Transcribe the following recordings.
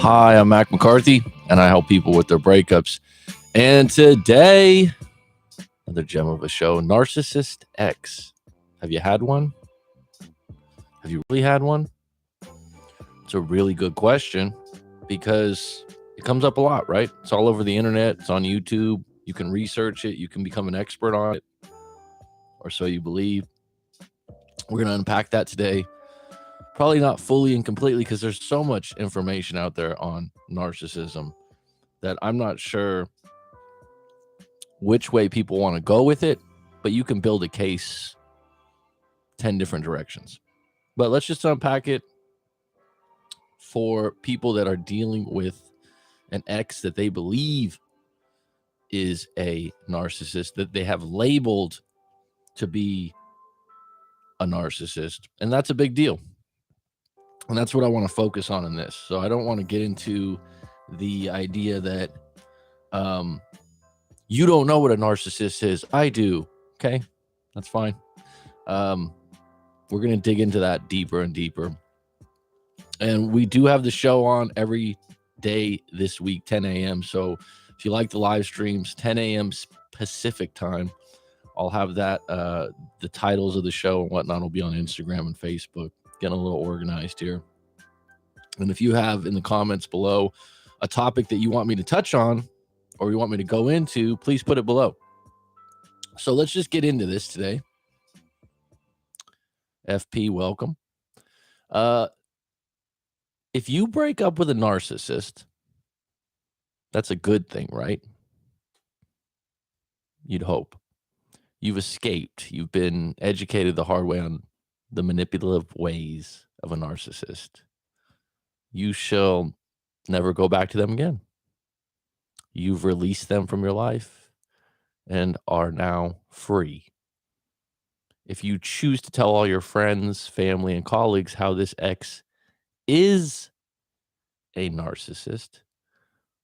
Hi, I'm Mac McCarthy, and I help people with their breakups. And today, another gem of a show, Narcissist Ex. Have you had one? Have you really had one? It's a really good question because it comes up a lot, right? It's all over the internet. It's on YouTube. You can research it. You can become an expert on it, or so you believe. We're going to unpack that today. Probably not fully and completely because there's so much information out there on narcissism that I'm not sure which way people want to go with it, but you can build a case 10 different directions. But let's just unpack it for people that are dealing with an ex that they believe is a narcissist, that they have labeled to be a narcissist. And that's a big deal. And that's what I want to focus on in this. So I don't want to get into the idea that you don't know what a narcissist is. I do. Okay, that's fine. We're going to dig into that deeper and deeper. And we do have the show on every day this week, 10 a.m. So if you like the live streams, 10 a.m. Pacific time, I'll have that. The titles of the show and whatnot will be on Instagram and Facebook. Getting a little organized here. And if you have in the comments below a topic that you want me to touch on or you want me to go into, please put it below. So let's just get into this today. FP, welcome. If you break up with a narcissist, that's a good thing, right? You'd hope. You've escaped. You've been educated the hard way on the manipulative ways of a narcissist. You shall never go back to them again. You've released them from your life and are now free. If you choose to tell all your friends, family, and colleagues how this ex is a narcissist,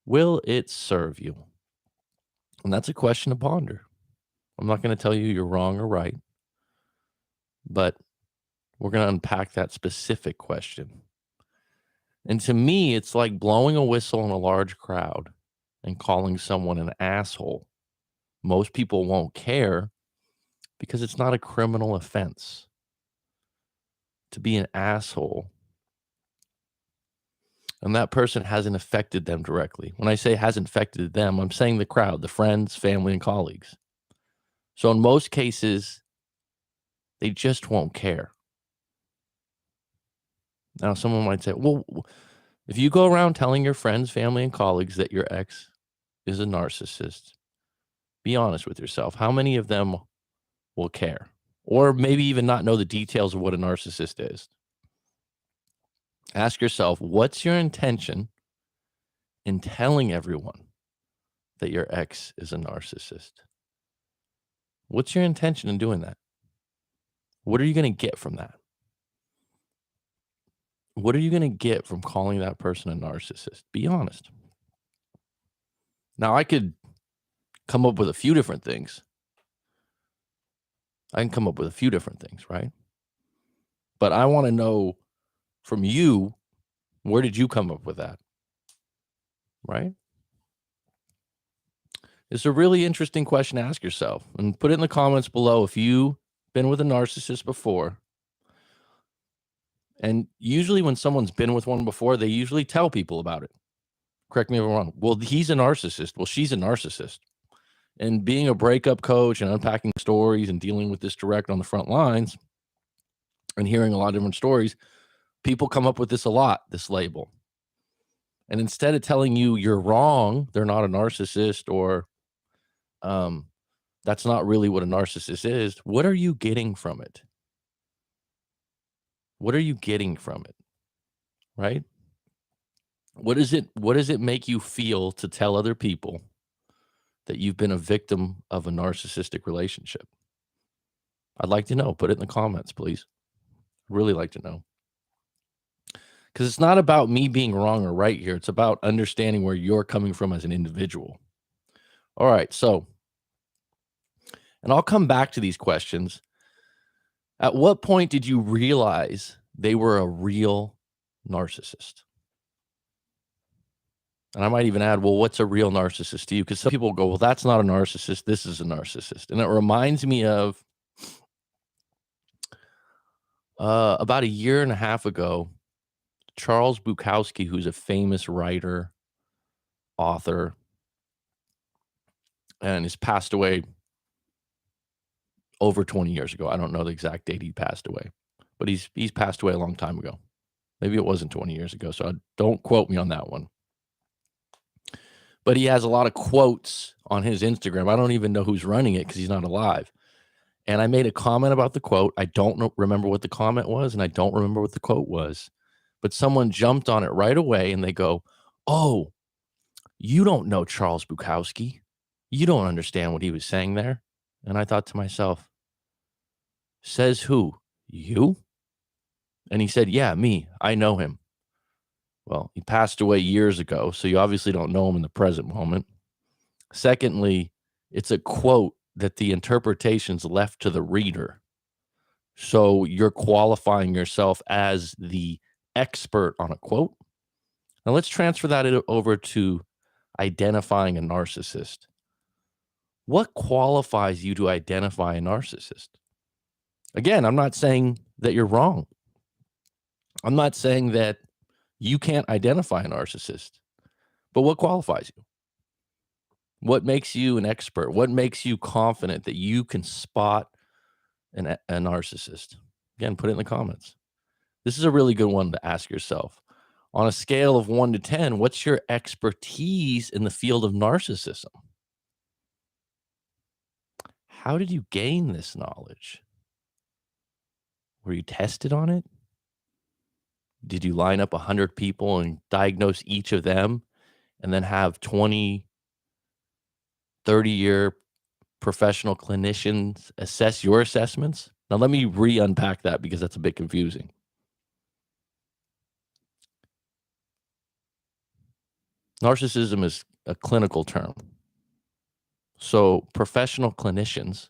will it serve you? And that's a question to ponder. I'm not going to tell you you're wrong or right, but we're going to unpack that specific question. And to me, it's like blowing a whistle in a large crowd and calling someone an asshole. Most people won't care because it's not a criminal offense to be an asshole. And that person hasn't affected them directly. When I say hasn't affected them, I'm saying the crowd, the friends, family, and colleagues. So in most cases, they just won't care. Now, someone might say, well, if you go around telling your friends, family, and colleagues that your ex is a narcissist, be honest with yourself. How many of them will care? Or maybe even not know the details of what a narcissist is. Ask yourself, what's your intention in telling everyone that your ex is a narcissist? What's your intention in doing that? What are you going to get from that? What are you going to get from calling that person a narcissist? Be honest. Now, I could come up with a few different things. I can come up with a few different things, right? But I want to know from you, where did you come up with that? Right? It's a really interesting question to ask yourself. And put it in the comments below if you've been with a narcissist before. And usually when someone's been with one before, they usually tell people about it. Correct me if I'm wrong. Well, he's a narcissist. Well, she's a narcissist. And being a breakup coach and unpacking stories and dealing with this direct on the front lines and hearing a lot of different stories, people come up with this a lot, this label. And instead of telling you you're wrong, they're not a narcissist, or that's not really what a narcissist is, what are you getting from it? What are you getting from it? Right? What does it make you feel to tell other people that you've been a victim of a narcissistic relationship? I'd like to know. Put it in the comments, please. I'd really like to know. Because it's not about me being wrong or right here. It's about understanding where you're coming from as an individual. All right, so, and I'll come back to these questions. At what point did you realize they were a real narcissist? And I might even add, well, what's a real narcissist to you? Because some people go, well, that's not a narcissist. This is a narcissist. And it reminds me of about a year and a half ago, Charles Bukowski, who's a famous writer, author, and he's passed away over 20 years ago. I don't know the exact date he passed away, but he's passed away a long time ago. Maybe it wasn't 20 years ago, so don't quote me on that one. But he has a lot of quotes on his Instagram. I don't even know who's running it because he's not alive. And I made a comment about the quote. I don't remember what the comment was, and I don't remember what the quote was. But someone jumped on it right away, and they go, "Oh, you don't know Charles Bukowski. You don't understand what he was saying there." And I thought to myself, says who? You? And he said, yeah, me. I know him. Well, he passed away years ago, so you obviously don't know him in the present moment. Secondly, it's a quote that the interpretation's left to the reader. So you're qualifying yourself as the expert on a quote. Now let's transfer that over to identifying a narcissist. What qualifies you to identify a narcissist? Again, I'm not saying that you're wrong. I'm not saying that you can't identify a narcissist, but what qualifies you? What makes you an expert? What makes you confident that you can spot a narcissist? Again, put it in the comments. This is a really good one to ask yourself. On a scale of 1 to 10, what's your expertise in the field of narcissism? How did you gain this knowledge? Were you tested on it? Did you line up 100 people and diagnose each of them and then have 20, 30-year professional clinicians assess your assessments? Now, let me unpack that because that's a bit confusing. Narcissism is a clinical term. So professional clinicians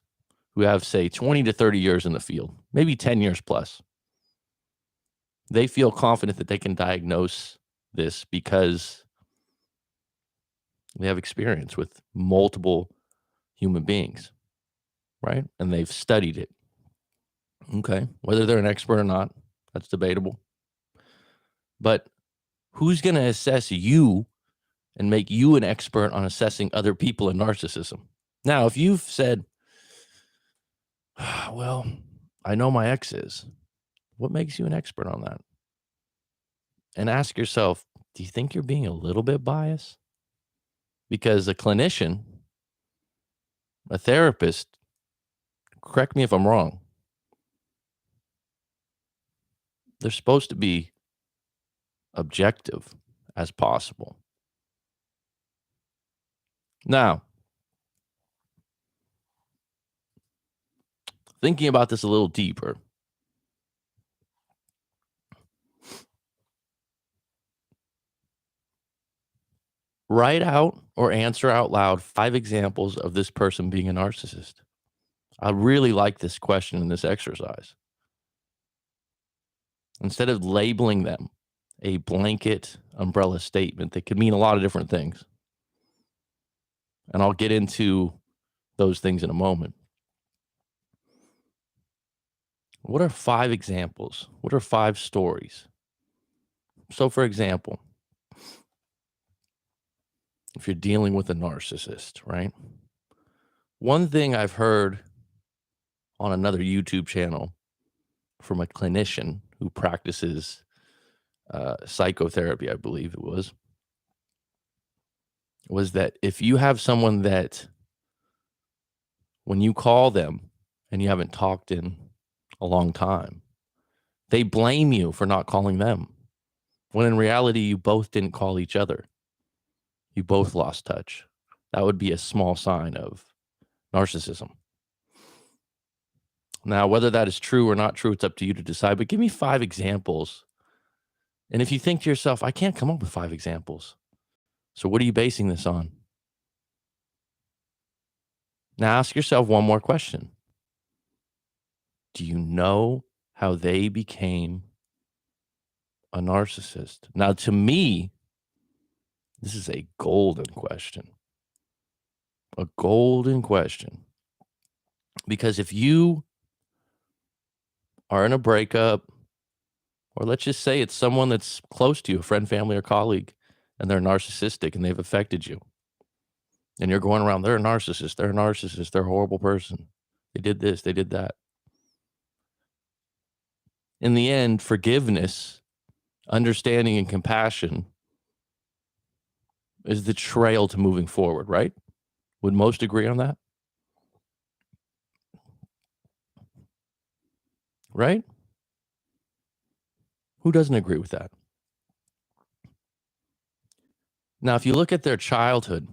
who have, say, 20 to 30 years in the field, maybe 10 years plus, they feel confident that they can diagnose this because they have experience with multiple human beings, right? And they've studied it. Okay. Whether they're an expert or not, that's debatable. But who's going to assess you and make you an expert on assessing other people in narcissism? Now, if you've said, well, I know my ex is, what makes you an expert on that? And ask yourself, do you think you're being a little bit biased? Because a clinician, a therapist, correct me if I'm wrong, they're supposed to be objective as possible. Now, thinking about this a little deeper, write out or answer out loud 5 examples of this person being a narcissist. I really like this question in this exercise. Instead of labeling them a blanket umbrella statement that could mean a lot of different things. And I'll get into those things in a moment. What are 5 examples? What are 5 stories? So, for example, if you're dealing with a narcissist, right? One thing I've heard on another YouTube channel from a clinician who practices psychotherapy, I believe it was that if you have someone that when you call them and you haven't talked in a long time, they blame you for not calling them, when in reality, you both didn't call each other. You both lost touch. That would be a small sign of narcissism. Now, whether that is true or not true, it's up to you to decide, but give me 5 examples. And if you think to yourself, I can't come up with 5 examples. So what are you basing this on? Now ask yourself one more question. Do you know how they became a narcissist? Now, to me, This is a golden question. A golden question. Because if you are in a breakup, or let's just say it's someone that's close to you, a friend, family, or colleague, and they're narcissistic and they've affected you, and you're going around, they're a narcissist, they're a horrible person. They did this, they did that. In the end, forgiveness, understanding, and compassion is the trail to moving forward, right? Would most agree on that? Right? Who doesn't agree with that? Now, if you look at their childhood,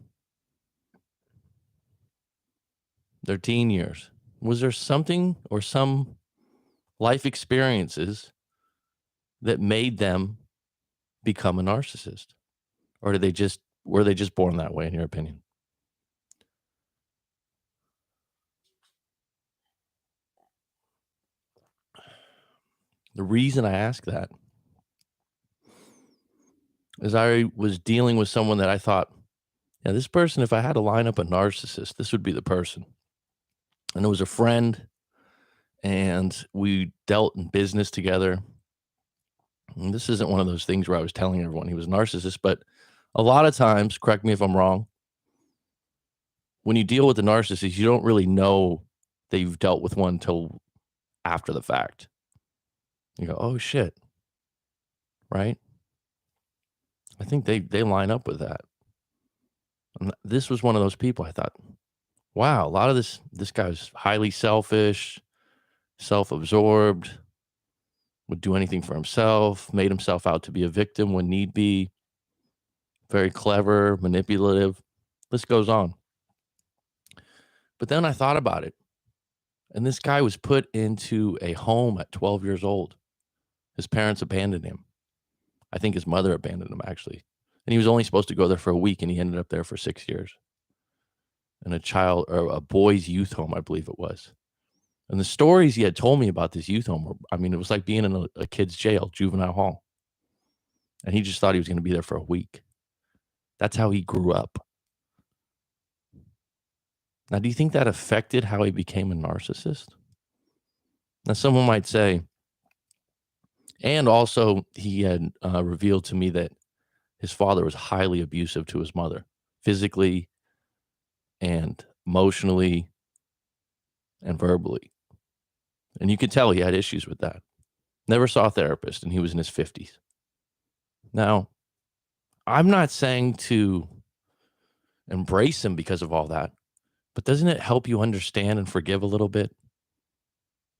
their teen years, was there something or some life experiences that made them become a narcissist? Or were they just born that way, in your opinion? The reason I ask that is I was dealing with someone that I thought, yeah, this person, if I had to line up a narcissist, this would be the person. And it was a friend, and we dealt in business together. And this isn't one of those things where I was telling everyone he was a narcissist, but a lot of times, correct me if I'm wrong, when you deal with a narcissist, you don't really know that you've dealt with one till after the fact. You go, oh shit, right? I think they line up with that. And this was one of those people I thought, wow, a lot of this guy was highly selfish, self-absorbed, would do anything for himself, made himself out to be a victim when need be, very clever, manipulative. List goes on. But then I thought about it, and this guy was put into a home at 12 years old. His parents abandoned him. I think his mother abandoned him, actually. And he was only supposed to go there for a week, and he ended up there for 6 years. In a boys' youth home, I believe it was. And the stories he had told me about this youth home were, I mean, it was like being in a kid's jail, juvenile hall. And he just thought he was going to be there for a week. That's how he grew up. Now, do you think that affected how he became a narcissist? Now, someone might say, and also he had revealed to me that his father was highly abusive to his mother, physically and emotionally and verbally. And you could tell he had issues with that. Never saw a therapist, and he was in his 50s. Now, I'm not saying to embrace him because of all that, but doesn't it help you understand and forgive a little bit?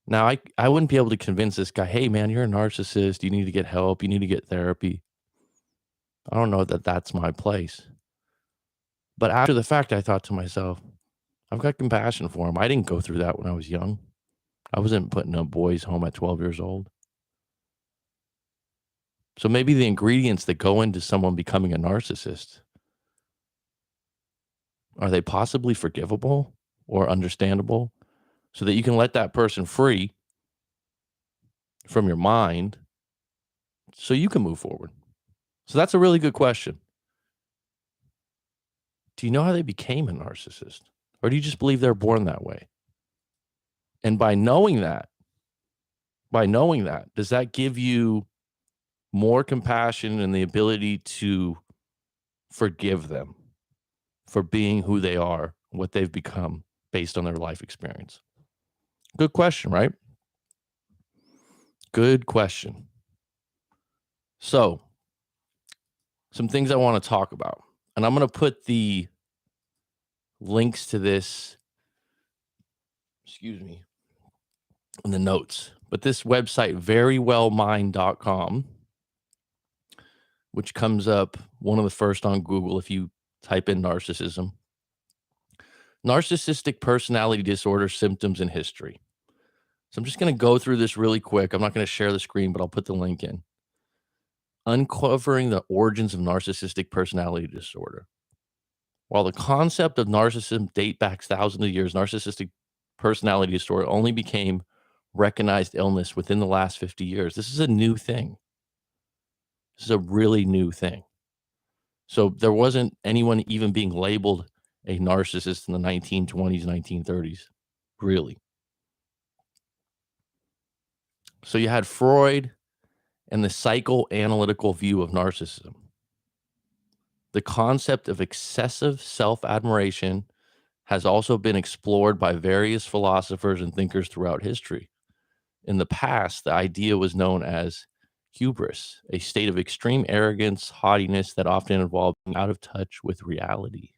Now, I wouldn't be able to convince this guy, hey, man, you're a narcissist. You need to get help. You need to get therapy. I don't know that that's my place. But after the fact, I thought to myself, I've got compassion for him. I didn't go through that when I was young. I wasn't put in a boys' home at 12 years old. So maybe the ingredients that go into someone becoming a narcissist, are they possibly forgivable or understandable so that you can let that person free from your mind so you can move forward? So that's a really good question. Do you know how they became a narcissist? Or do you just believe they're born that way? And by knowing that, does that give you more compassion and the ability to forgive them for being who they are, what they've become based on their life experience? Good question, right? Good question. So, some things I want to talk about. And I'm going to put the links to this, in the notes. But this website, verywellmind.com, which comes up one of the first on Google if you type in narcissism. Narcissistic personality disorder symptoms and history. So I'm just going to go through this really quick. I'm not going to share the screen, but I'll put the link in. Uncovering the origins of narcissistic personality disorder. While the concept of narcissism date back thousands of years, narcissistic personality disorder only became recognized illness within the last 50 years. This is a new thing. This is a really new thing. So there wasn't anyone even being labeled a narcissist in the 1920s, 1930s, really. So you had Freud and the psychoanalytical view of narcissism. The concept of excessive self-admiration has also been explored by various philosophers and thinkers throughout history. In the past, the idea was known as hubris, a state of extreme arrogance, haughtiness that often involved being out of touch with reality.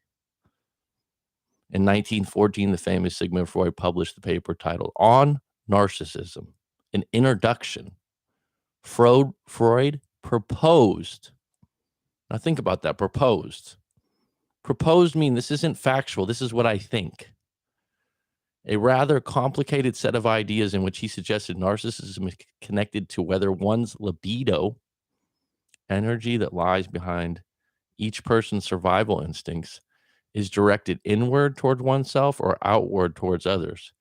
In 1914, the famous Sigmund Freud published the paper titled On Narcissism, an introduction. Freud proposed. Now think about that, proposed. Proposed mean this isn't factual, this is what I think. A rather complicated set of ideas in which he suggested narcissism is connected to whether one's libido, energy that lies behind each person's survival instincts, is directed inward toward oneself or outward towards others.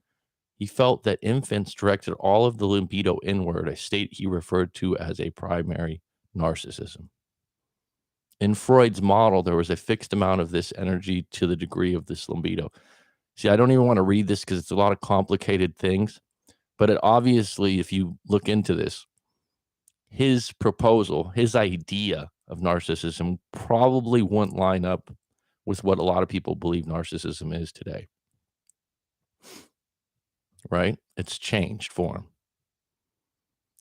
He felt that infants directed all of the libido inward, a state he referred to as a primary narcissism. In Freud's model, there was a fixed amount of this energy to the degree of this libido. See, I don't even want to read this because it's a lot of complicated things, but it obviously, if you look into this, his proposal, his idea of narcissism probably wouldn't line up with what a lot of people believe narcissism is today. Right? It's changed form.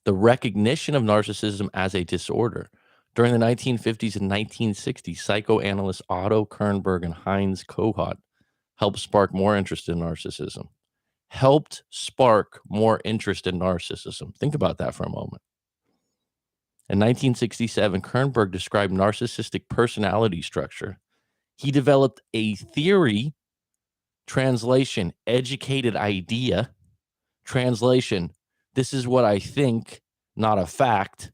The recognition of narcissism as a disorder. During the 1950s and 1960s, psychoanalysts Otto Kernberg and Heinz Kohut helped spark more interest in narcissism. Think about that for a moment. In 1967, Kernberg described narcissistic personality structure. He developed a theory, translation, educated idea, translation, this is what I think, not a fact.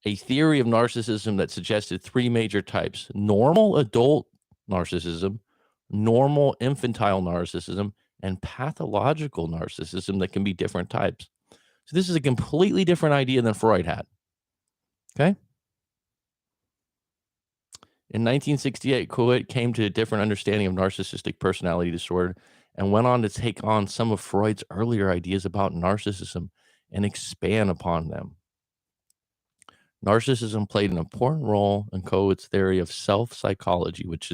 A theory of narcissism that suggested three major types: normal adult narcissism, normal infantile narcissism, and pathological narcissism that can be different types. So this is a completely different idea than Freud had. Okay? In 1968, Kohut came to a different understanding of narcissistic personality disorder and went on to take on some of Freud's earlier ideas about narcissism and expand upon them. Narcissism played an important role in Kohut's theory of self-psychology, which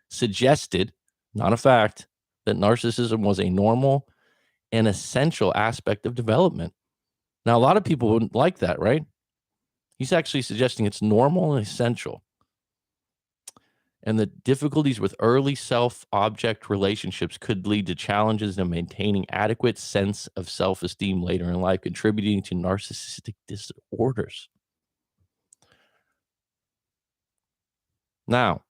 suggested, not a fact, that narcissism was a normal and essential aspect of development. Now, a lot of people wouldn't like that, right? He's actually suggesting it's normal and essential. And the difficulties with early self-object relationships could lead to challenges in maintaining adequate sense of self-esteem later in life, contributing to narcissistic disorders. Now,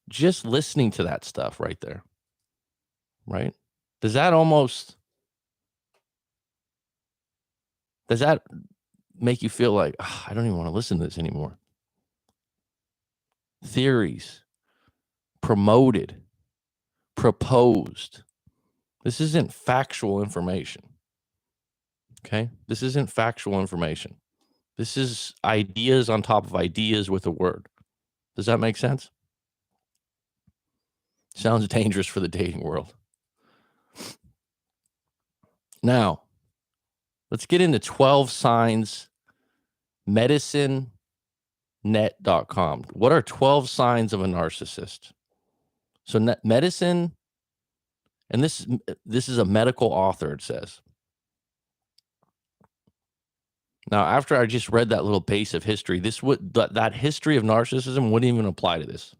just listening to that stuff right there, right? Does that make you feel like, I don't even want to listen to this anymore? Theories, promoted, proposed. This isn't factual information. Okay? This isn't factual information. This is ideas on top of ideas with a word. Does that make sense? Sounds dangerous for the dating world. Now, let's get into 12 signs, medicinenet.com. What are 12 signs of a narcissist? So medicine, and this is a medical author, it says. Now, after I just read that little base of history, that history of narcissism wouldn't even apply to this.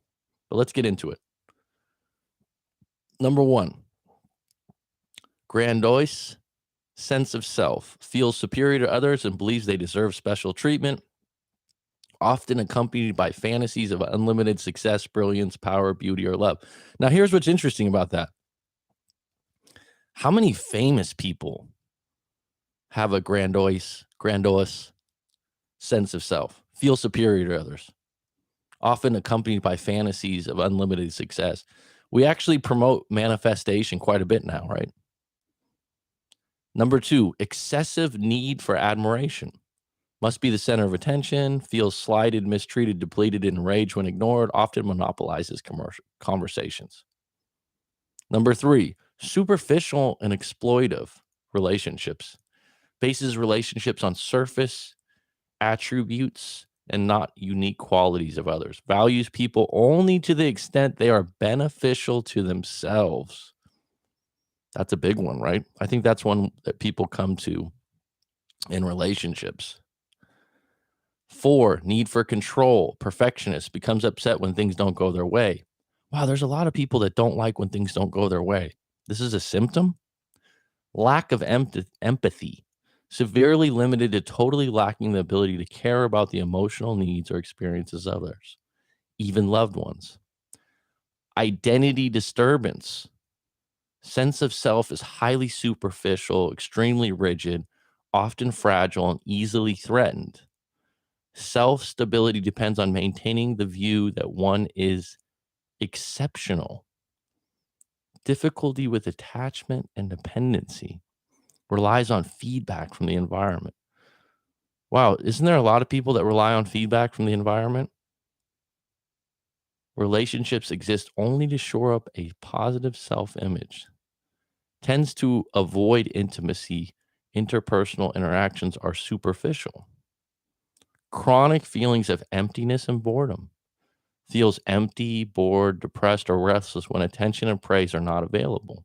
But let's get into it. Number 1, grandiose sense of self, feels superior to others and believes they deserve special treatment, often accompanied by fantasies of unlimited success, brilliance, power, beauty, or love. Now, here's what's interesting about that. How many famous people have a grandiose sense of self, feel superior to others, often accompanied by fantasies of unlimited success? We actually promote manifestation quite a bit now, right? Number 2, excessive need for admiration. Must be the center of attention, feels slighted, mistreated, depleted, and enraged when ignored, often monopolizes conversations. Number 3, superficial and exploitive relationships. Bases relationships on surface attributes and not unique qualities of others. Values people only to the extent they are beneficial to themselves. That's a big one, right? I think that's one that people come to in relationships. 4, need for control, perfectionist, becomes upset when things don't go their way. Wow, there's a lot of people that don't like when things don't go their way. This is a symptom. Lack of empathy, severely limited to totally lacking the ability to care about the emotional needs or experiences of others, even loved ones. Identity disturbance, sense of self is highly superficial, extremely rigid, often fragile, and easily threatened. Self-stability depends on maintaining the view that one is exceptional. Difficulty with attachment and dependency relies on feedback from the environment. Wow, isn't there a lot of people that rely on feedback from the environment? Relationships exist only to shore up a positive self-image. Tends to avoid intimacy. Interpersonal interactions are superficial. Chronic feelings of emptiness and boredom. Feels empty, bored, depressed, or restless when attention and praise are not available.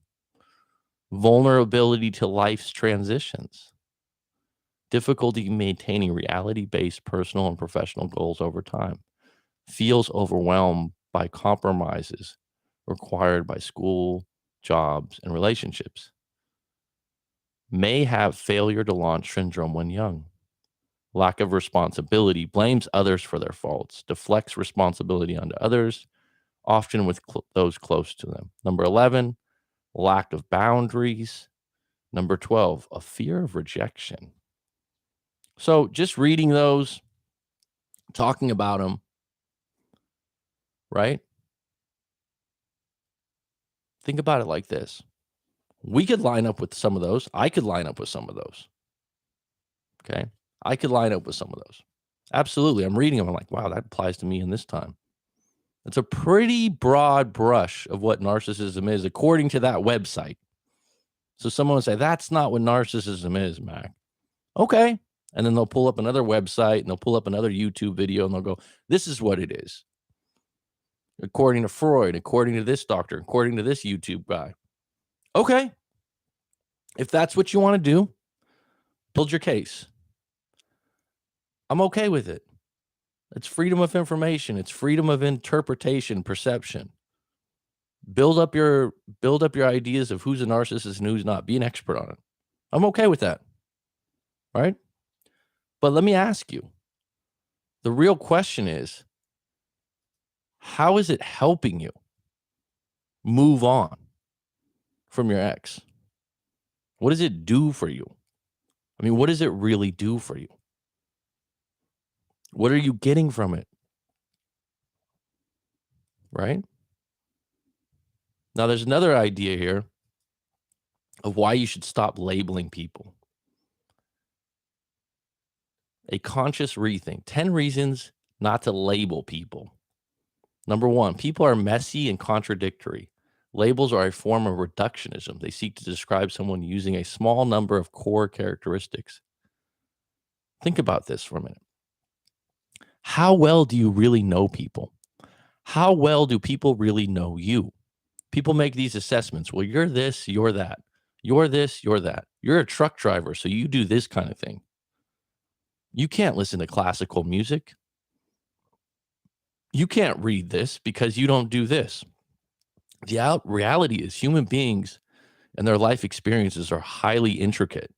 Vulnerability to life's transitions. Difficulty maintaining reality-based personal and professional goals over time. Feels overwhelmed by compromises required by school, jobs, and relationships. May have failure to launch syndrome when young. Lack of responsibility, blames others for their faults, deflects responsibility onto others, often with those close to them. Number 11, lack of boundaries. Number 12, a fear of rejection. So just reading those, talking about them, right? Think about it like this. We could line up with some of those. I could line up with some of those. Okay. I could line up with some of those. Absolutely. I'm reading them. I'm like, wow, that applies to me in this time. It's a pretty broad brush of what narcissism is, according to that website. So someone will say, that's not what narcissism is, Mac. Okay. And then they'll pull up another website and they'll pull up another YouTube video and they'll go, this is what it is. According to Freud, according to this doctor, according to this YouTube guy. Okay. If that's what you want to do, build your case. I'm okay with it. It's freedom of information. It's freedom of interpretation, perception. Build up your ideas of who's a narcissist and who's not. Be an expert on it. I'm okay with that. Right? But let me ask you. The real question is, how is it helping you move on from your ex? What does it do for you? I mean, what does it really do for you? What are you getting from it? Right? Now, there's another idea here of why you should stop labeling people. A conscious rethink. 10 reasons not to label people. Number 1, people are messy and contradictory. Labels are a form of reductionism. They seek to describe someone using a small number of core characteristics. Think about this for a minute. How well do you really know people? How well do people really know you? People make these assessments. Well, you're this, you're that. You're this, you're that. You're a truck driver, so you do this kind of thing. You can't listen to classical music. You can't read this because you don't do this. The reality is human beings and their life experiences are highly intricate.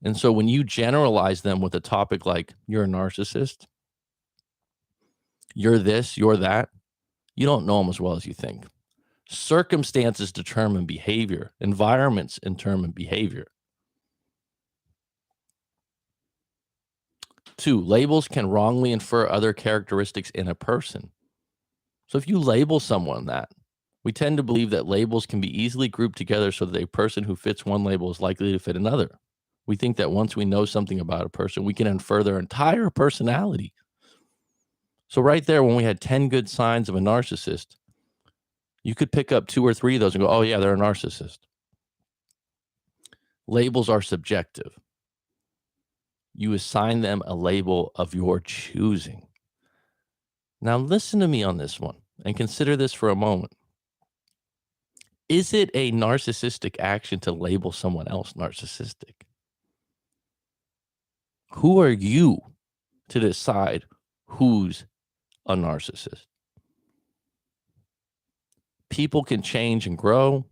And so when you generalize them with a topic like you're a narcissist, you're this, you're that, you don't know them as well as you think. Circumstances determine behavior. Environments determine behavior. 2, labels can wrongly infer other characteristics in a person. So if you label someone that, we tend to believe that labels can be easily grouped together so that a person who fits one label is likely to fit another. We think that once we know something about a person, we can infer their entire personality. So right there, when we had 10 good signs of a narcissist, you could pick up 2 or 3 of those and go, oh yeah, they're a narcissist. Labels are subjective. You assign them a label of your choosing. Now listen to me on this one and consider this for a moment. Is it a narcissistic action to label someone else narcissistic? Who are you to decide who's a narcissist? People can change and grow.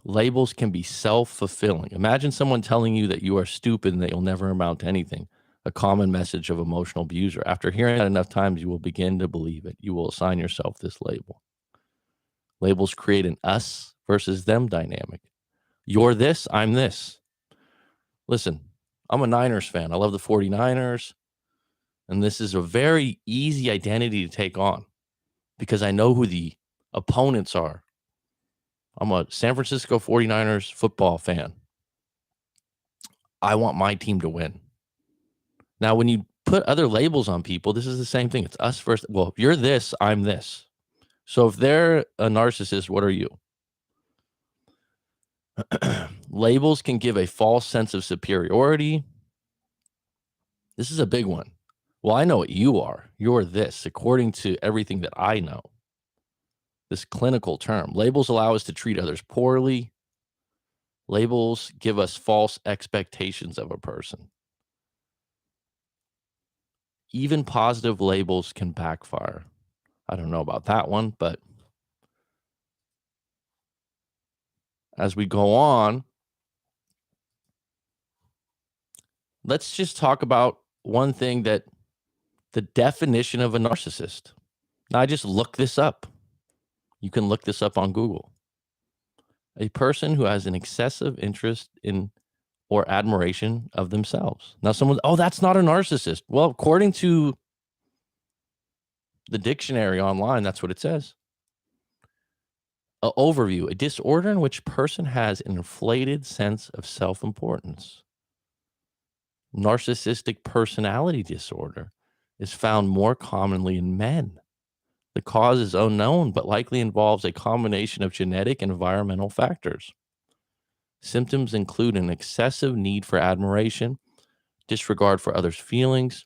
Labels can be self-fulfilling. Imagine someone telling you that you are stupid and that you'll never amount to anything. A common message of emotional abuser. After hearing that enough times, you will begin to believe it. You will assign yourself this label. Labels create an us versus them dynamic. You're this, I'm this. Listen, I'm a Niners fan. I love the 49ers. And this is a very easy identity to take on because I know who the opponents are. I'm a San Francisco 49ers football fan. I want my team to win. Now, when you put other labels on people, this is the same thing. It's us versus, well, if you're this, I'm this. So if they're a narcissist, what are you? Labels can give a false sense of superiority. This is a big one. Well, I know what you are. You're this, according to everything that I know. This clinical term. Labels allow us to treat others poorly. Labels give us false expectations of a person. Even positive labels can backfire. I don't know about that one, but as we go on, let's just talk about one thing, that the definition of a narcissist. Now, I just looked this up. You can look this up on Google. A person who has an excessive interest in or admiration of themselves. Now, someone, oh, that's not a narcissist. Well, according to the dictionary online, that's what it says. An overview, a disorder in which person has an inflated sense of self-importance. Narcissistic personality disorder is found more commonly in men. The cause is unknown, but likely involves a combination of genetic and environmental factors. Symptoms include an excessive need for admiration, disregard for others' feelings,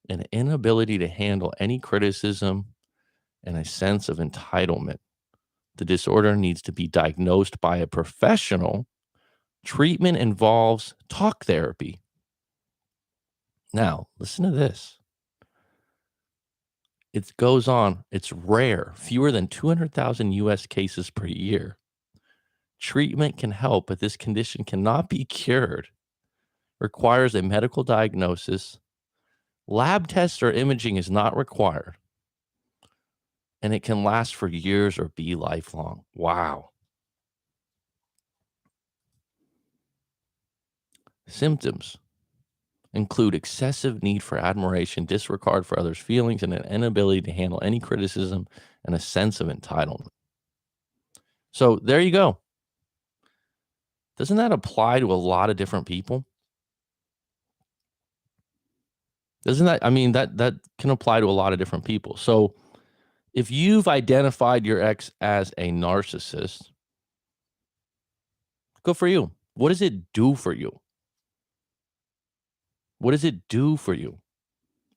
an inability to handle any criticism, and a sense of entitlement. The disorder needs to be diagnosed by a professional. Treatment involves talk therapy. Now, listen to this. It goes on. It's rare, fewer than 200,000 US cases per year. Treatment can help, but this condition cannot be cured. Requires a medical diagnosis. Lab tests or imaging is not required. And it can last for years or be lifelong. Wow. Symptoms include excessive need for admiration, disregard for others' feelings, and an inability to handle any criticism, and a sense of entitlement. So there you go. Doesn't that apply to a lot of different people? Doesn't that, I mean, that can apply to a lot of different people. So if you've identified your ex as a narcissist, good for you. What does it do for you? What does it do for you?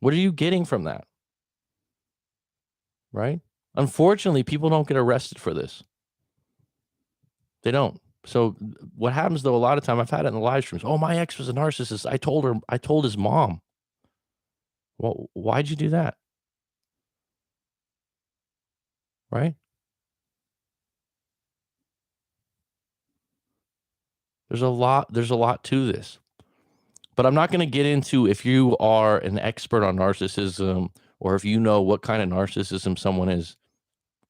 What are you getting from that? Right? Unfortunately, people don't get arrested for this. They don't. So what happens though, a lot of time, I've had it in the live streams. Oh, my ex was a narcissist. I told his mom. Well, why'd you do that? Right? There's a lot to this. But I'm not going to get into if you are an expert on narcissism or if you know what kind of narcissism someone is.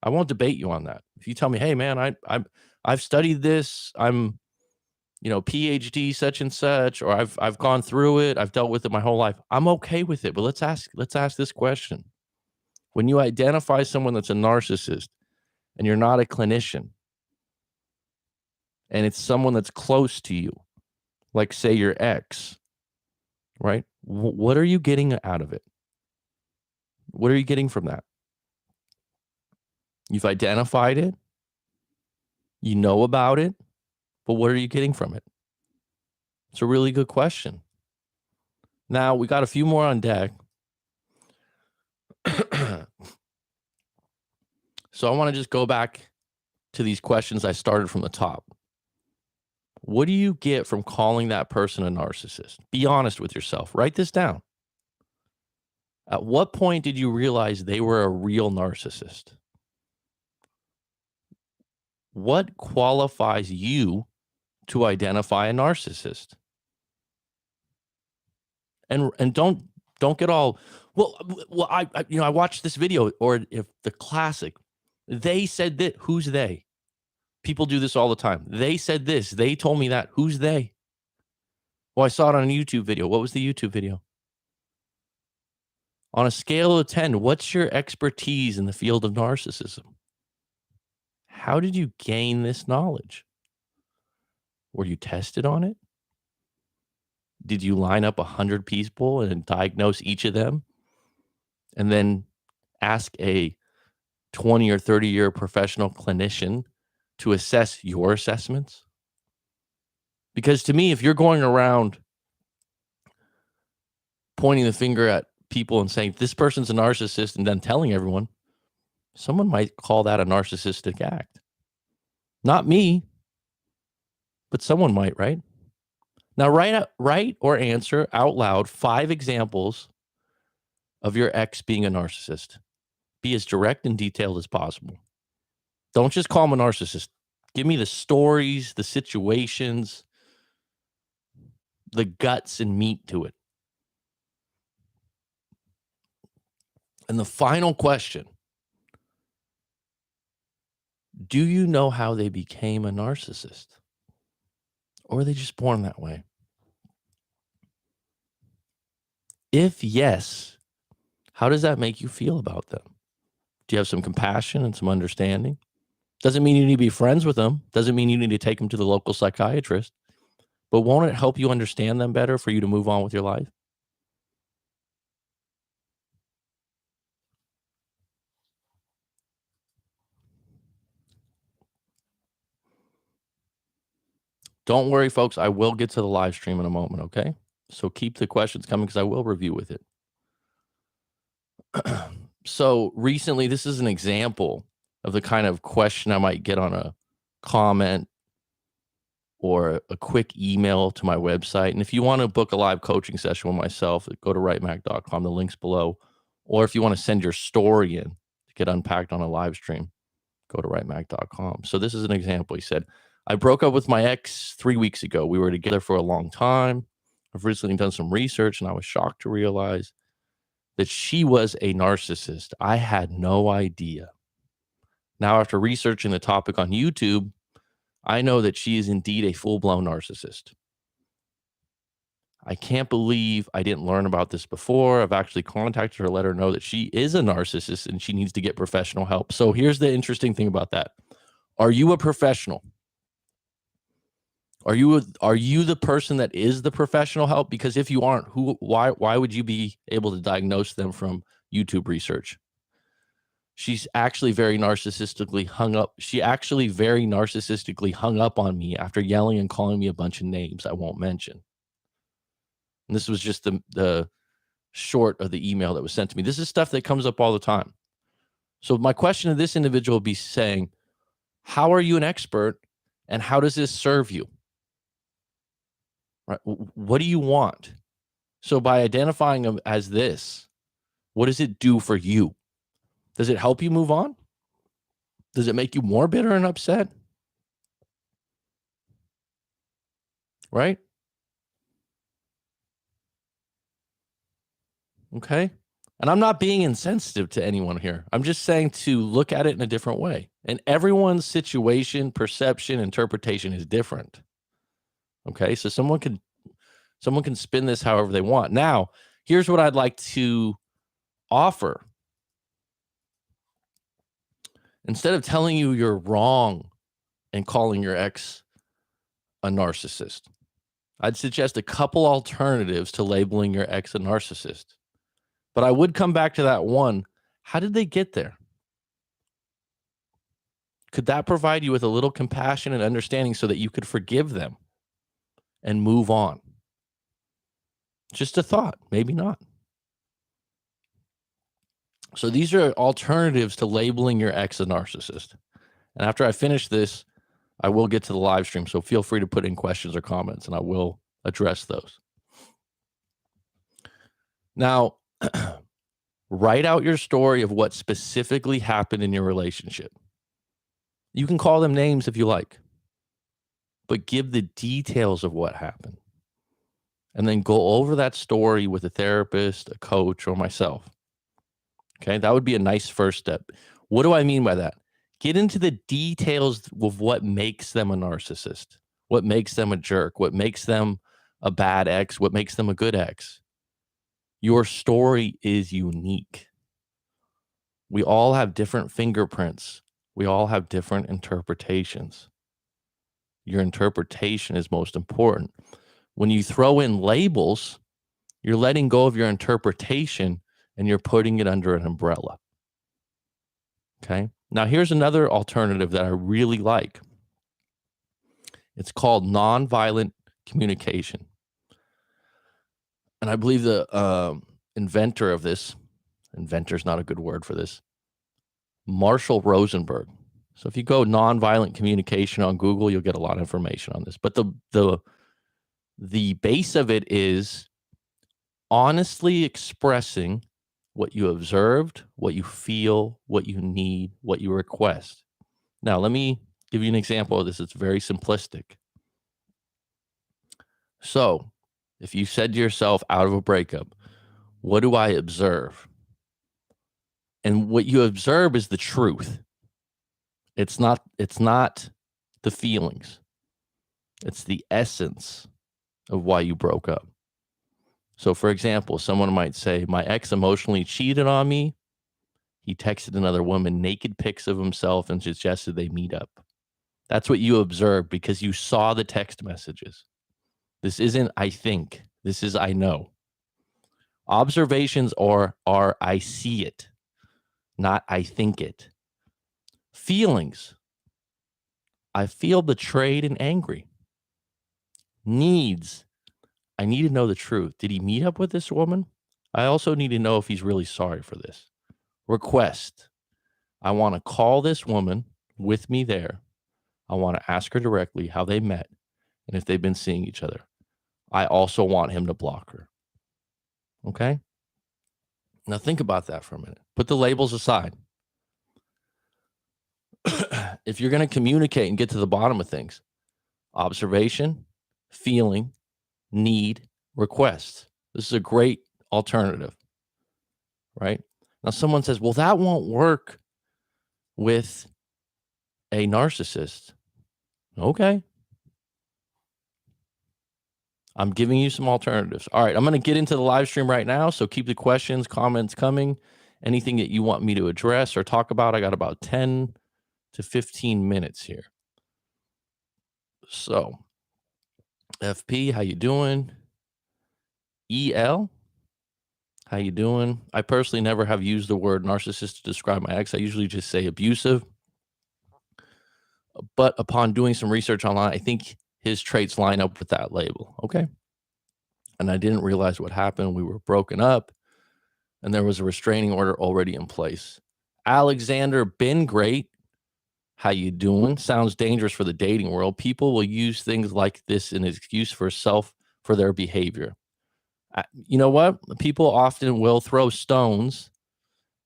I won't debate you on that. If you tell me, hey man, I've studied this, I'm, PhD such and such, or I've gone through it, I've dealt with it my whole life. I'm okay with it. But let's ask this question. When you identify someone that's a narcissist and you're not a clinician and it's someone that's close to you, like say your ex, right? What are you getting out of it? What are you getting from that? You've identified it. You know about it, but what are you getting from it? It's a really good question. Now, we got a few more on deck. So I want to just go back to these questions I started from the top. What do you get from calling that person a narcissist? Be honest with yourself. Write this down. At what point did you realize they were a real narcissist? What qualifies you to identify a narcissist? And don't get all well. I watched this video, or if the classic, they said that. Who's they? People do this all the time. They said this. They told me that. Who's they? Well, I saw it on a YouTube video. What was the YouTube video? On a scale of 10, what's your expertise in the field of narcissism? How did you gain this knowledge? Were you tested on it? Did you line up 100 people and diagnose each of them? And then ask a 20 or 30-year professional clinician to assess your assessments? Because to me, if you're going around pointing the finger at people and saying, this person's a narcissist, and then telling everyone, someone might call that a narcissistic act. Not me, but someone might, right? Now, write or answer out loud 5 examples of your ex being a narcissist. Be as direct and detailed as possible. Don't just call him a narcissist. Give me the stories, the situations, the guts and meat to it. And the final question, do you know how they became a narcissist? Or are they just born that way? If yes, how does that make you feel about them? Do you have some compassion and some understanding? Doesn't mean you need to be friends with them. Doesn't mean you need to take them to the local psychiatrist. But won't it help you understand them better for you to move on with your life? Don't worry, folks. I will get to the live stream in a moment, okay? So keep the questions coming because I will review with it. So recently, this is an example of the kind of question I might get on a comment or a quick email to my website. And if you want to book a live coaching session with myself, go to writemac.com. The link's below. Or if you want to send your story in to get unpacked on a live stream, go to writemac.com. So this is an example. He said, I broke up with my ex 3 weeks ago. We were together for a long time. I've recently done some research and I was shocked to realize that she was a narcissist. I had no idea. Now, after researching the topic on YouTube, I know that she is indeed a full-blown narcissist. I can't believe I didn't learn about this before. I've actually contacted her, let her know that she is a narcissist and she needs to get professional help. So here's the interesting thing about that. Are you a professional? Are you the person that is the professional help? Because if you aren't, why would you be able to diagnose them from YouTube research? She's actually very narcissistically hung up. She actually very narcissistically hung up on me after yelling and calling me a bunch of names I won't mention. And this was just the short of the email that was sent to me. This is stuff that comes up all the time. So my question to this individual would be saying, how are you an expert and how does this serve you? Right? What do you want? So by identifying them as this, what does it do for you? Does it help you move on? Does it make you more bitter and upset? Right? Okay. And I'm not being insensitive to anyone here. I'm just saying to look at it in a different way. And everyone's situation, perception, interpretation is different. Okay. So someone can spin this however they want. Now, here's what I'd like to offer. Instead of telling you you're wrong and calling your ex a narcissist. I'd suggest a couple alternatives to labeling your ex a narcissist. But I would come back to that one. How did they get there? Could that provide you with a little compassion and understanding so that you could forgive them and move on? Just a thought, maybe not. So these are alternatives to labeling your ex a narcissist. And after I finish this, I will get to the live stream. So feel free to put in questions or comments and I will address those. Now, write out your story of what specifically happened in your relationship. You can call them names if you like, but give the details of what happened. And then go over that story with a therapist, a coach, or myself. Okay, that would be a nice first step. What do I mean by that? Get into the details of what makes them a narcissist, what makes them a jerk, what makes them a bad ex, what makes them a good ex. Your story is unique. We all have different fingerprints. We all have different interpretations. Your interpretation is most important. When you throw in labels, you're letting go of your interpretation and you're putting it under an umbrella. Okay. Now, here's another alternative that I really like. It's called nonviolent communication. And I believe the inventor of this, inventor's not a good word for this, Marshall Rosenberg. So if you go nonviolent communication on Google, you'll get a lot of information on this. But the base of it is honestly expressing what you observed, what you feel, what you need, what you request. Now, let me give you an example of this. It's very simplistic. So, if you said to yourself out of a breakup, what do I observe? And what you observe is the truth. It's not the feelings. It's the essence of why you broke up. So, for example, someone might say, my ex emotionally cheated on me. He texted another woman naked pics of himself and suggested they meet up. That's what you observed because you saw the text messages. This isn't I think. This is I know. Observations are I see it, not I think it. Feelings. I feel betrayed and angry. Needs. I need to know the truth. Did he meet up with this woman? I also need to know if he's really sorry for this. Request. I want to call this woman with me there. I want to ask her directly how they met and if they've been seeing each other. I also want him to block her. Okay? Now think about that for a minute. Put the labels aside. If you're going to communicate and get to the bottom of things, observation, feeling, need, request. This is a great alternative, right? Now someone says, well, that won't work with a narcissist. Okay. I'm giving you some alternatives. All right, I'm going to get into the live stream right now, so keep the questions, comments coming. Anything that you want me to address or talk about, I got about 10 to 15 minutes here. So, FP, how you doing? EL, how you doing? I personally never have used the word narcissist to describe my ex. I usually just say abusive. But upon doing some research online, I think his traits line up with that label. Okay. And I didn't realize what happened. We were broken up and there was a restraining order already in place. Alexander, been great. How you doing? Sounds dangerous for the dating world. People will use things like this in excuse for their behavior. You know what? People often will throw stones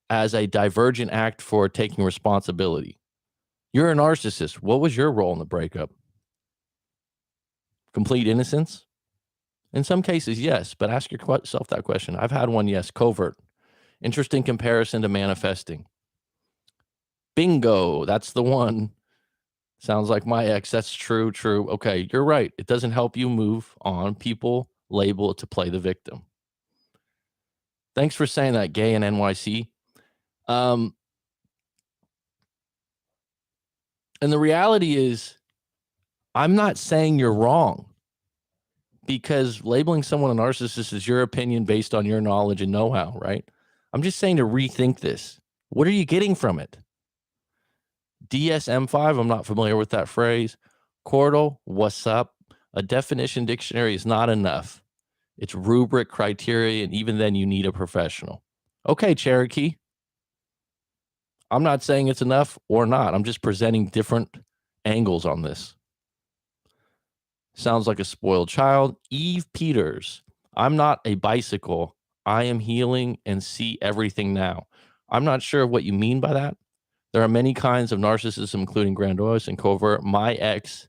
as a divergent act for taking responsibility. You're a narcissist. What was your role in the breakup? Complete innocence? In some cases, yes, but ask yourself that question. I've had one, yes, covert. Interesting comparison to manifesting. Bingo, that's the one. Sounds like my ex. That's true. Okay, you're right. It doesn't help you move on. People label it to play the victim. Thanks for saying that, Gay and NYC. And the reality is, I'm not saying you're wrong, because labeling someone a narcissist is your opinion based on your knowledge and know-how, right? I'm just saying to rethink this. What are you getting from it? DSM-5, I'm not familiar with that phrase. Cordal, what's up? A definition dictionary is not enough. It's rubric, criteria, and even then you need a professional. Okay, Cherokee. I'm not saying it's enough or not. I'm just presenting different angles on this. Sounds like a spoiled child. Eve Peters. I'm not a bicycle. I am healing and see everything now. I'm not sure what you mean by that. There are many kinds of narcissism, including grandiose and covert. My ex,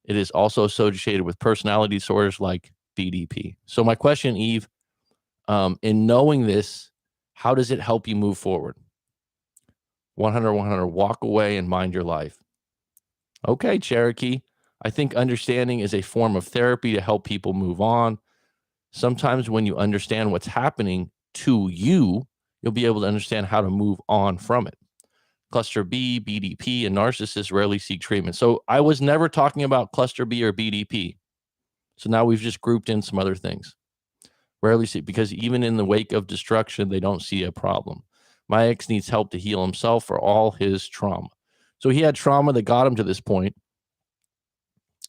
it is also associated with personality disorders like BDP. So my question, Eve, in knowing this, how does it help you move forward? 100, 100, walk away and mind your life. Okay, Cherokee. I think understanding is a form of therapy to help people move on. Sometimes when you understand what's happening to you, you'll be able to understand how to move on from it. Cluster B, BDP, and narcissists rarely seek treatment. So I was never talking about cluster B or BDP. So now we've just grouped in some other things. Rarely see, because even in the wake of destruction, they don't see a problem. My ex needs help to heal himself for all his trauma. So he had trauma that got him to this point,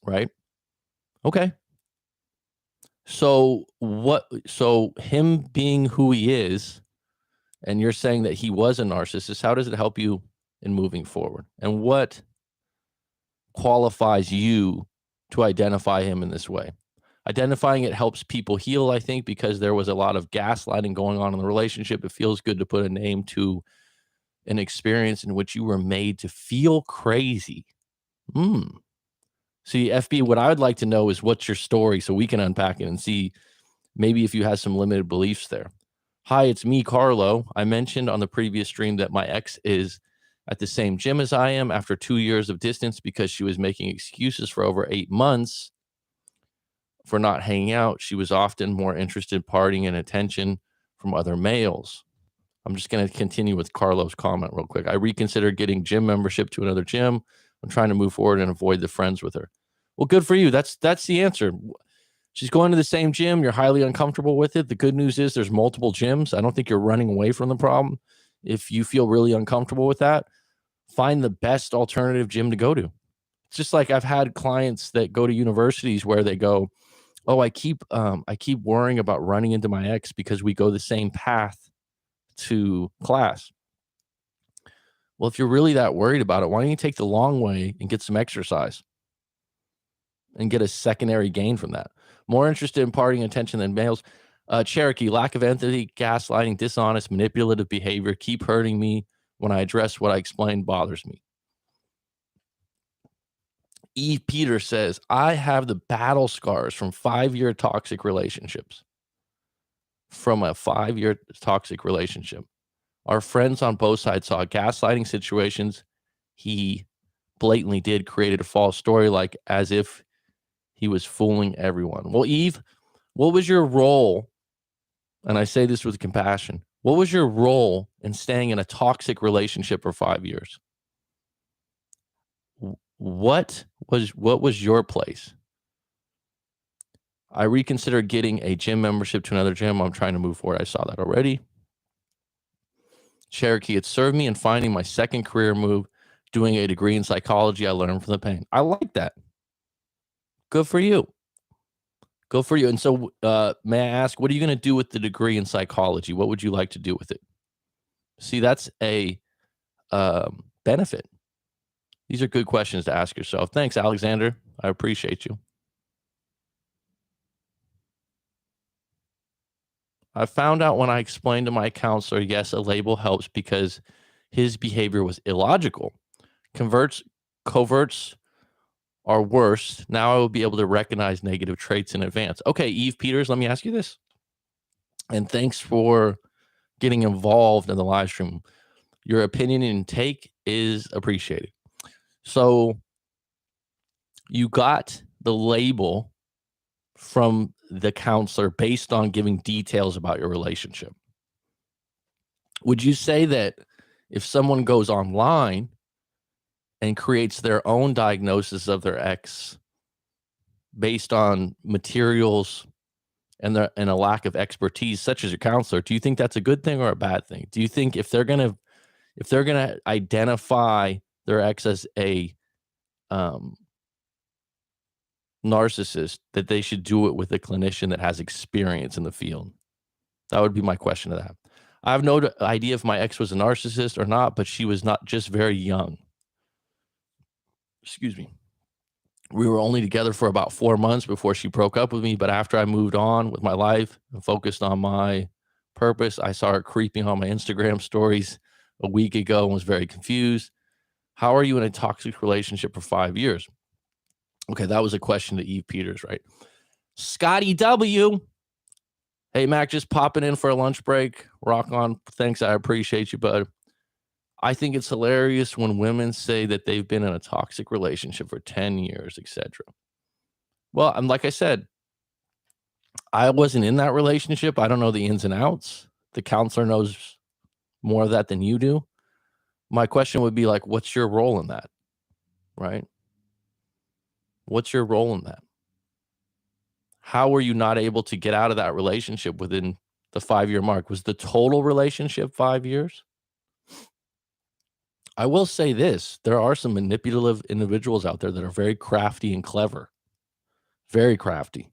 right? Okay. So him being who he is, and you're saying that he was a narcissist, how does it help you in moving forward? And what qualifies you to identify him in this way? Identifying it helps people heal, I think, because there was a lot of gaslighting going on in the relationship. It feels good to put a name to an experience in which you were made to feel crazy. See, FB, what I would like to know is what's your story so we can unpack it and see maybe if you have some limited beliefs there. Hi, it's me, Carlo. I mentioned on the previous stream that my ex is at the same gym as I am after 2 years of distance because she was making excuses for over 8 months for not hanging out. She was often more interested in partying and attention from other males. I'm just going to continue with Carlo's comment real quick. I reconsidered getting gym membership to another gym. I'm trying to move forward and avoid the friends with her. Well, good for you. That's the answer. She's going to the same gym. You're highly uncomfortable with it. The good news is there's multiple gyms. I don't think you're running away from the problem. If you feel really uncomfortable with that, find the best alternative gym to go to. It's just like I've had clients that go to universities where they go, oh, I keep worrying about running into my ex because we go the same path to class. Well, if you're really that worried about it, why don't you take the long way and get some exercise and get a secondary gain from that? More interested in partying attention than males. Cherokee, lack of empathy, gaslighting, dishonest, manipulative behavior, keep hurting me when I address what I explained bothers me. Eve Peter says, I have the battle scars from 5-year toxic relationships. From a 5-year toxic relationship. Our friends on both sides saw gaslighting situations. He blatantly created a false story, like as if he was fooling everyone. Well, Eve, what was your role? And I say this with compassion. What was your role in staying in a toxic relationship for 5 years? What was your place? I reconsidered getting a gym membership to another gym. I'm trying to move forward. I saw that already. Cherokee, it served me in finding my second career move, doing a degree in psychology. I learned from the pain. I like that. Good for you. Good for you. And so may I ask, what are you going to do with the degree in psychology? What would you like to do with it? See, that's a benefit. These are good questions to ask yourself. Thanks, Alexander. I appreciate you. I found out when I explained to my counselor, yes, a label helps because his behavior was illogical. Coverts are worse. Now I will be able to recognize negative traits in advance. Okay, Eve Peters, let me ask you this. And thanks for getting involved in the live stream. Your opinion and take is appreciated. So you got the label from the counselor based on giving details about your relationship. Would you say that if someone goes online and creates their own diagnosis of their ex based on materials and a lack of expertise, such as your counselor, do you think that's a good thing or a bad thing? Do you think if they're gonna identify their ex as a um, narcissist, that they should do it with a clinician that has experience in the field? That would be my question to that. I have no idea if my ex was a narcissist or not, but she was not just very young. Excuse me. We were only together for about 4 months before she broke up with me, but after I moved on with my life and focused on my purpose, I saw her creeping on my Instagram stories a week ago and was very confused. How are you in a toxic relationship for 5 years? Okay, that was a question to Eve Peters, right? Scotty W. Hey, Mac, just popping in for a lunch break. Rock on. Thanks. I appreciate you, bud. I think it's hilarious when women say that they've been in a toxic relationship for 10 years, etc. Well, and like I said, I wasn't in that relationship. I don't know the ins and outs. The counselor knows more of that than you do. My question would be like, what's your role in that? Right? What's your role in that? How were you not able to get out of that relationship within the 5-year mark? Was the total relationship 5 years? I will say this, there are some manipulative individuals out there that are very crafty and clever. Very crafty.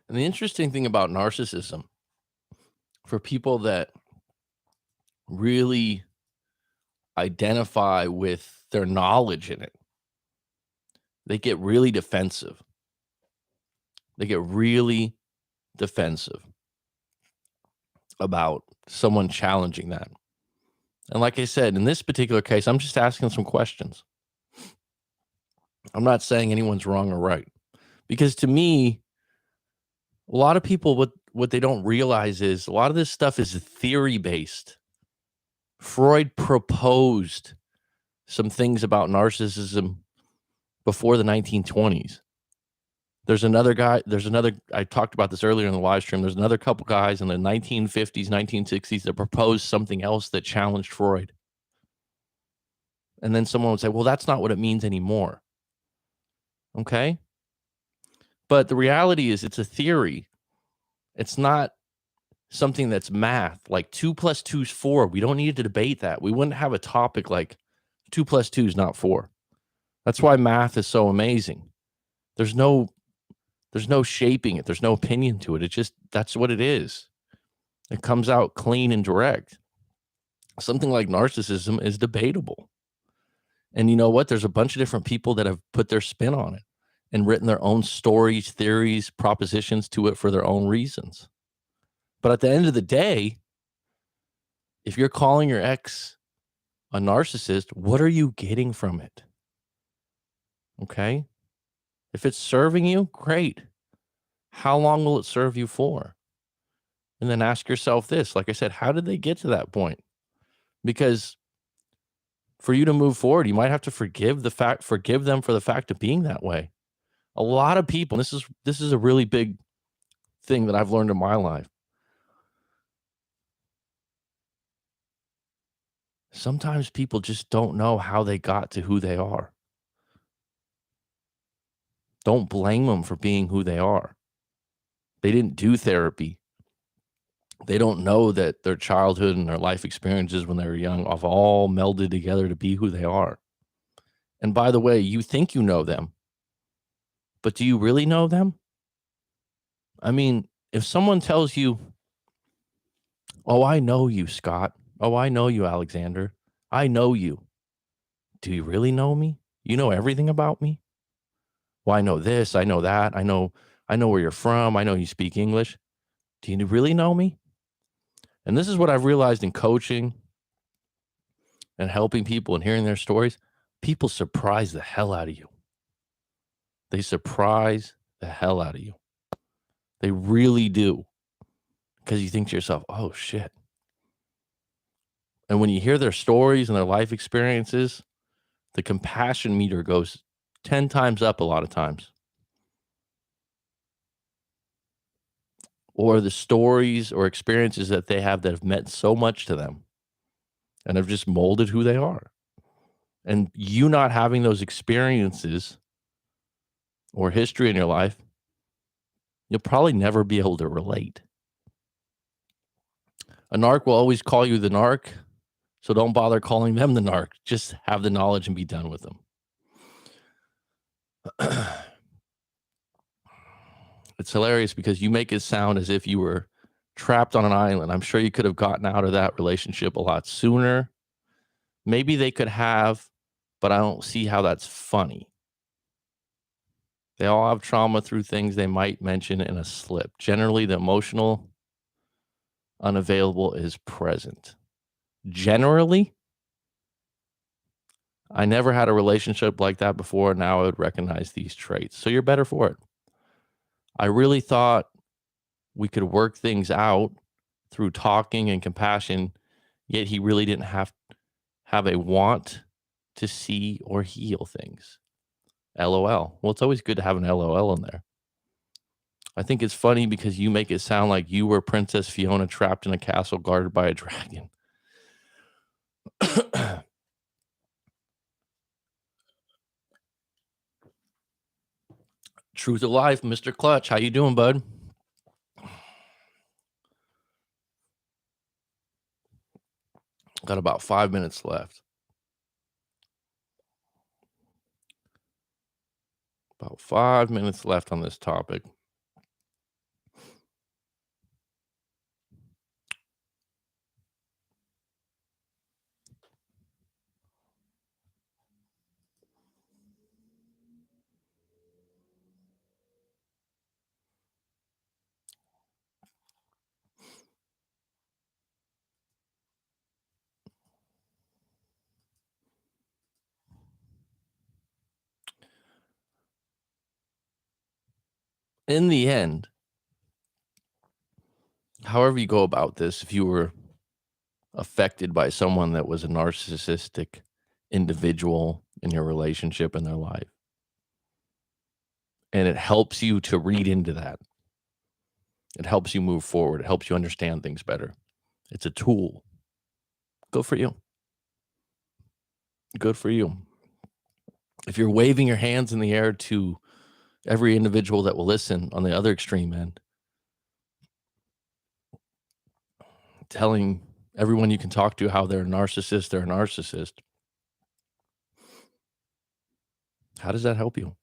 And the interesting thing about narcissism, for people that really identify with their knowledge in it, they get really defensive. They get really defensive about someone challenging that. And like I said, in this particular case, I'm just asking some questions. I'm not saying anyone's wrong or right. Because to me, a lot of people, what they don't realize is a lot of this stuff is theory based. Freud proposed some things about narcissism before the 1920s. There's another guy, I talked about this earlier in the live stream. There's another couple guys in the 1950s, 1960s that proposed something else that challenged Freud. And then someone would say, well, that's not what it means anymore. Okay. But the reality is it's a theory. It's not something that's math. Like 2 + 2 is 4. We don't need to debate that. We wouldn't have a topic like 2 + 2 is not 4. That's why math is so amazing. There's no shaping it. There's no opinion to it. It just, that's what it is. It comes out clean and direct. Something like narcissism is debatable. And you know what? There's a bunch of different people that have put their spin on it and written their own stories, theories, propositions to it for their own reasons. But at the end of the day, if you're calling your ex a narcissist, what are you getting from it? Okay. If it's serving you, great. How long will it serve you for? And then ask yourself this, like I said, how did they get to that point? Because for you to move forward, you might have to forgive them for the fact of being that way. A lot of people, and this is a really big thing that I've learned in my life. Sometimes people just don't know how they got to who they are. Don't blame them for being who they are. They didn't do therapy. They don't know that their childhood and their life experiences when they were young have all melded together to be who they are. And by the way, you think you know them, but do you really know them? I mean, if someone tells you, oh, I know you, Scott. Oh, I know you, Alexander. I know you. Do you really know me? You know everything about me? Well, I know this, I know that. I know where you're from. I know you speak English. Do you really know me? And this is what I've realized in coaching and helping people and hearing their stories. People surprise the hell out of you. They surprise the hell out of you. They really do. Because you think to yourself, oh, shit. And when you hear their stories and their life experiences, the compassion meter goes 10 times up a lot of times. Or the stories or experiences that they have that have meant so much to them and have just molded who they are. And you not having those experiences or history in your life, you'll probably never be able to relate. A narc will always call you the narc, so don't bother calling them the narc. Just have the knowledge and be done with them. It's hilarious because you make it sound as if you were trapped on an island. I'm sure you could have gotten out of that relationship a lot sooner. Maybe they could have, but I don't see how that's funny. They all have trauma through things they might mention in a slip. Generally, the emotional unavailable is present. Generally, I never had a relationship like that before. Now I would recognize these traits. So you're better for it. I really thought we could work things out through talking and compassion, yet he really didn't have a want to see or heal things. LOL. Well, it's always good to have an LOL in there. I think it's funny because you make it sound like you were Princess Fiona trapped in a castle guarded by a dragon. Truth of life, Mr. Clutch. How you doing, bud? Got about 5 minutes left. About 5 minutes left on this topic. In the end, however you go about this, if you were affected by someone that was a narcissistic individual in your relationship in their life, and it helps you to read into that, it helps you move forward, it helps you understand things better. It's a tool. Good for you. Good for you. If you're waving your hands in the air to every individual that will listen on the other extreme end, telling everyone you can talk to how they're a narcissist, how does that help you?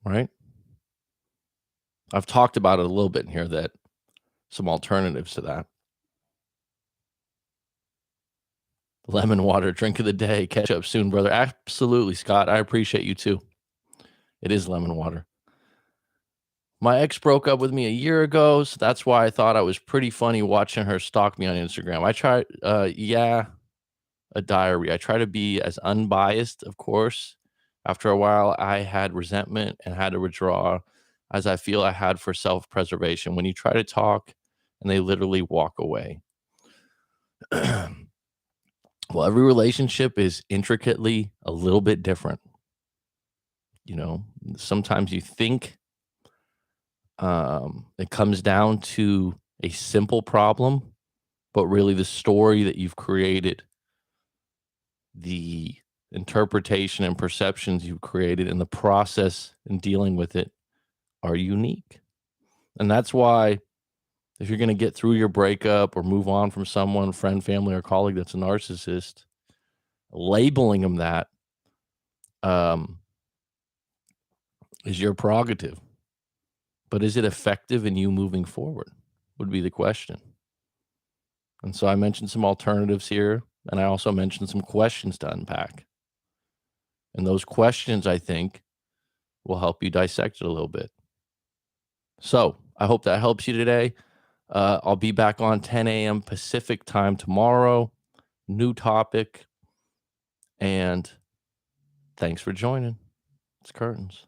Right? I've talked about it a little bit in here, that some alternatives to that. Lemon water, drink of the day. Catch up soon, brother. Absolutely, Scott. I appreciate you too. It is lemon water. My ex broke up with me a year ago, so that's why I thought I was pretty funny watching her stalk me on Instagram. I tried, a diary. I try to be as unbiased, of course. After a while, I had resentment and had to withdraw, as I feel I had for self preservation. When you try to talk and they literally walk away. Well, every relationship is intricately a little bit different. You know, sometimes you think it comes down to a simple problem, but really the story that you've created, the interpretation and perceptions you've created, and the process in dealing with it are unique. And that's why, if you're going to get through your breakup or move on from someone, friend, family, or colleague that's a narcissist, labeling them that is your prerogative. But is it effective in you moving forward? Would be the question. And so I mentioned some alternatives here, and I also mentioned some questions to unpack. And those questions, I think, will help you dissect it a little bit. So I hope that helps you today. I'll be back on 10 a.m. Pacific time tomorrow. New topic. And thanks for joining. It's curtains.